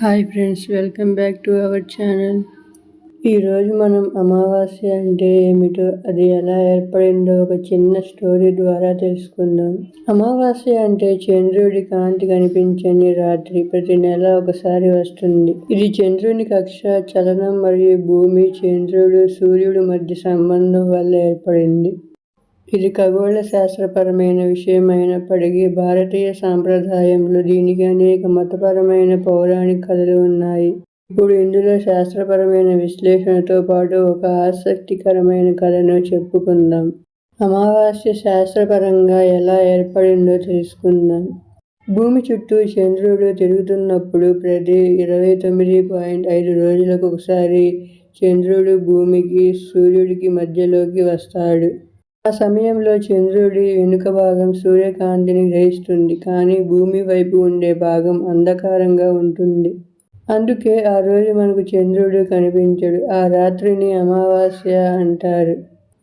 Hi friends, welcome back to our channel. ఈరోజు మనం అమావాస్య అంటే ఏమిటో, అది ఎలా ఏర్పడిందో ఒక చిన్న స్టోరీ ద్వారా తెలుసుకుందాం. అమావాస్య అంటే చంద్రుడి కాంతి కనిపించని రాత్రి. ప్రతి నెల ఒకసారి వస్తుంది. ఇది చంద్రుని కక్ష చలనం మరియు భూమి, చంద్రుడు, సూర్యుడు మధ్య సంబంధం వల్ల ఏర్పడింది. ఇది ఖగోళ శాస్త్రపరమైన విషయం అయినప్పటికీ భారతీయ సాంప్రదాయంలో దీనికి అనేక మతపరమైన పౌరాణిక కథలు ఉన్నాయి. ఇప్పుడు ఇందులో శాస్త్రపరమైన విశ్లేషణతో పాటు ఒక ఆసక్తికరమైన కథను చెప్పుకుందాం. అమావాస్య శాస్త్రపరంగా ఎలా ఏర్పడిందో తెలుసుకుందాం. భూమి చుట్టూ చంద్రుడు తిరుగుతున్నప్పుడు ప్రతి 29.5 రోజులకు ఒకసారి చంద్రుడు భూమికి, సూర్యుడికి మధ్యలోకి వస్తాడు. ఆ సమయంలో చంద్రుడి వెనుక భాగం సూర్యకాంతిని గ్రహిస్తుంది, కానీ భూమి వైపు ఉండే భాగం అంధకారంగా ఉంటుంది. అందుకే ఆ రోజు మనకు చంద్రుడు కనిపించడు. ఆ రాత్రిని అమావాస్య అంటారు.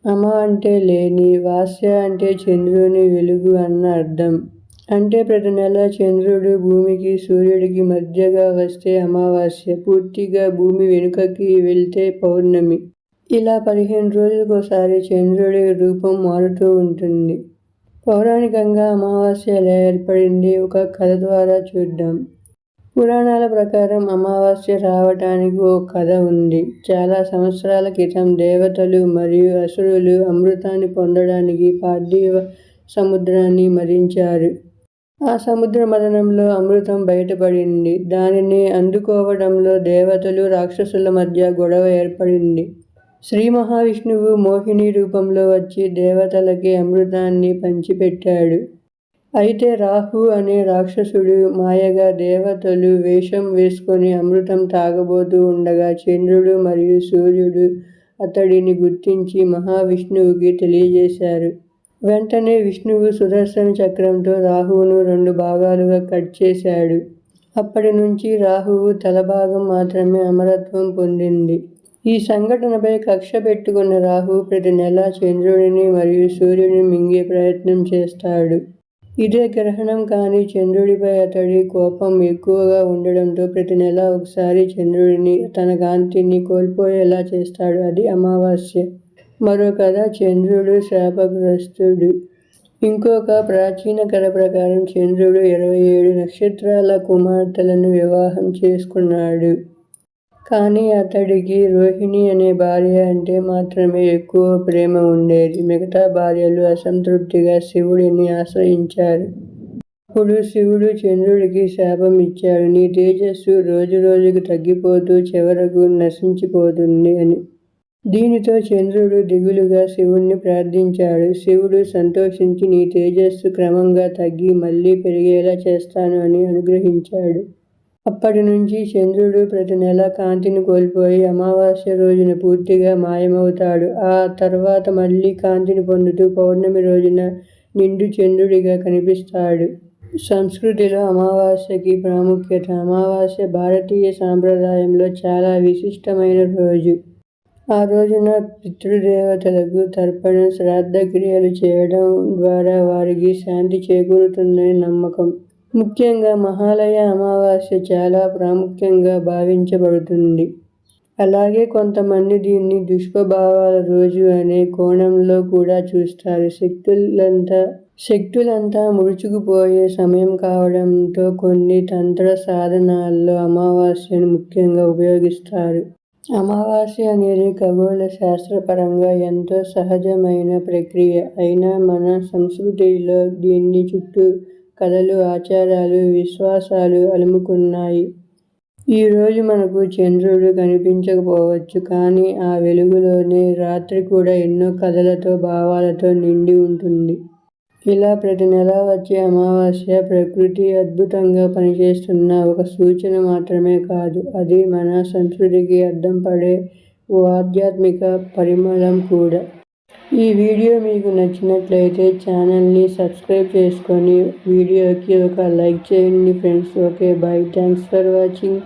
అమ అంటే లేని, వాస్య అంటే చంద్రుని వెలుగు అన్న అర్థం. అంటే ప్రతి నెల చంద్రుడు భూమికి, సూర్యుడికి మధ్యగా వస్తే అమావాస్య, పూర్తిగా భూమి వెనుకకి వెళ్తే పౌర్ణమి. ఇలా 15 రోజులకోసారి చంద్రుడి రూపం మారుతూ ఉంటుంది. పౌరాణికంగా అమావాస్య ఎలా ఏర్పడింది ఒక కథ ద్వారా చూద్దాం. పురాణాల ప్రకారం అమావాస్య రావటానికి ఓ కథ ఉంది. చాలా సంవత్సరాల క్రితం దేవతలు మరియు అసురులు అమృతాన్ని పొందడానికి పార్థివ సముద్రాన్ని మదించారు. ఆ సముద్ర మథనంలో అమృతం బయటపడింది. దానిని అందుకోవడంలో దేవతలు, రాక్షసుల మధ్య గొడవ ఏర్పడింది. శ్రీ మహావిష్ణువు మోహిని రూపంలో వచ్చి దేవతలకి అమృతాన్ని పంచిపెట్టాడు. అయితే రాహు అనే రాక్షసుడు మాయగా దేవతలు వేషం వేసుకొని అమృతం తాగబోతూ ఉండగా చంద్రుడు మరియు సూర్యుడు అతడిని గుర్తించి మహావిష్ణువుకి తెలియజేశారు. వెంటనే విష్ణువు సుదర్శన చక్రంతో రాహువును 2 భాగాలుగా కట్ చేశాడు. అప్పటి నుంచి రాహువు తలభాగం మాత్రమే అమరత్వం పొందింది. ఈ సంఘటనపై కక్ష పెట్టుకున్న రాహు ప్రతి నెల చంద్రుడిని మరియు సూర్యుడిని మింగే ప్రయత్నం చేస్తాడు. ఇదే గ్రహణం, కానీ చంద్రుడిపై అతడి కోపం ఎక్కువగా ఉండడంతో ప్రతి నెల ఒకసారి చంద్రుడిని, తన కాంతిని కోల్పోయేలా చేస్తాడు. అది అమావాస్య. మరో కథ చంద్రుడు శాపగ్రస్తుడు. ఇంకొక ప్రాచీన కథ ప్రకారం చంద్రుడు 27 నక్షత్రాల కుమార్తెలను వివాహం చేసుకున్నాడు. కానీ అతడికి రోహిణి అనే భార్య అంటే మాత్రమే ఎక్కువ ప్రేమ ఉండేది. మిగతా భార్యలు అసంతృప్తిగా శివుడిని ఆశ్రయించారు. అప్పుడు శివుడు చంద్రుడికి శాపం ఇచ్చాడు, నీ తేజస్సు రోజు రోజుకు తగ్గిపోతూ చివరకు నశించిపోతుంది అని. దీనితో చంద్రుడు దిగులుగా శివుణ్ణి ప్రార్థించాడు. శివుడు సంతోషించి నీ తేజస్సు క్రమంగా తగ్గి మళ్ళీ పెరిగేలా చేస్తాను అని అనుగ్రహించాడు. అప్పటి నుంచి చంద్రుడు ప్రతి నెల కాంతిని కోల్పోయి అమావాస్య రోజున పూర్తిగా మాయమవుతాడు. ఆ తర్వాత మళ్ళీ కాంతిని పొందుతూ పౌర్ణమి రోజున నిండు చంద్రుడిగా కనిపిస్తాడు. సంస్కృతిలో అమావాస్యకి ప్రాముఖ్యత. అమావాస్య భారతీయ సాంప్రదాయంలో చాలా విశిష్టమైన రోజు. ఆ రోజున పితృదేవతలకు తర్పణం, శ్రాద్ధ క్రియలు చేయడం ద్వారా వారికి శాంతి చేకూరుతుందని నమ్మకం. ముఖ్యంగా మహాలయ అమావాస్య చాలా ప్రాముఖ్యంగా భావించబడుతుంది. అలాగే కొంతమంది దీన్ని దుష్ప్రభావాల రోజు అనే కోణంలో కూడా చూస్తారు. శక్తులంతా ముడుచుకుపోయే సమయం కావడంతో కొన్ని తంత్ర సాధనాల్లో అమావాస్యను ముఖ్యంగా ఉపయోగిస్తారు. అమావాస్య అనేది ఖగోళ శాస్త్రపరంగా ఎంతో సహజమైన ప్రక్రియ. అయినా మన సంస్కృతిలో దీన్ని చుట్టూ కథలు, ఆచారాలు, విశ్వాసాలు అలుముకున్నాయి. ఈరోజు మనకు చంద్రుడు కనిపించకపోవచ్చు, కానీ ఆ వెలుగులోనే రాత్రి కూడా ఎన్నో కథలతో, భావాలతో నిండి ఉంటుంది. ఇలా ప్రతి నెల వచ్చే అమావాస్య ప్రకృతి అద్భుతంగా పనిచేస్తున్న ఒక సూచన మాత్రమే కాదు, అది మన సంస్కృతికి అద్దం పడే ఓ ఆధ్యాత్మిక పరిమళం కూడా. ఈ వీడియో మీకు నచ్చినట్లయితే ఛానల్ని సబ్స్క్రైబ్ చేసుకొని వీడియోకి ఒక లైక్ చేయండి friends. Okay, bye. Thanks for watching.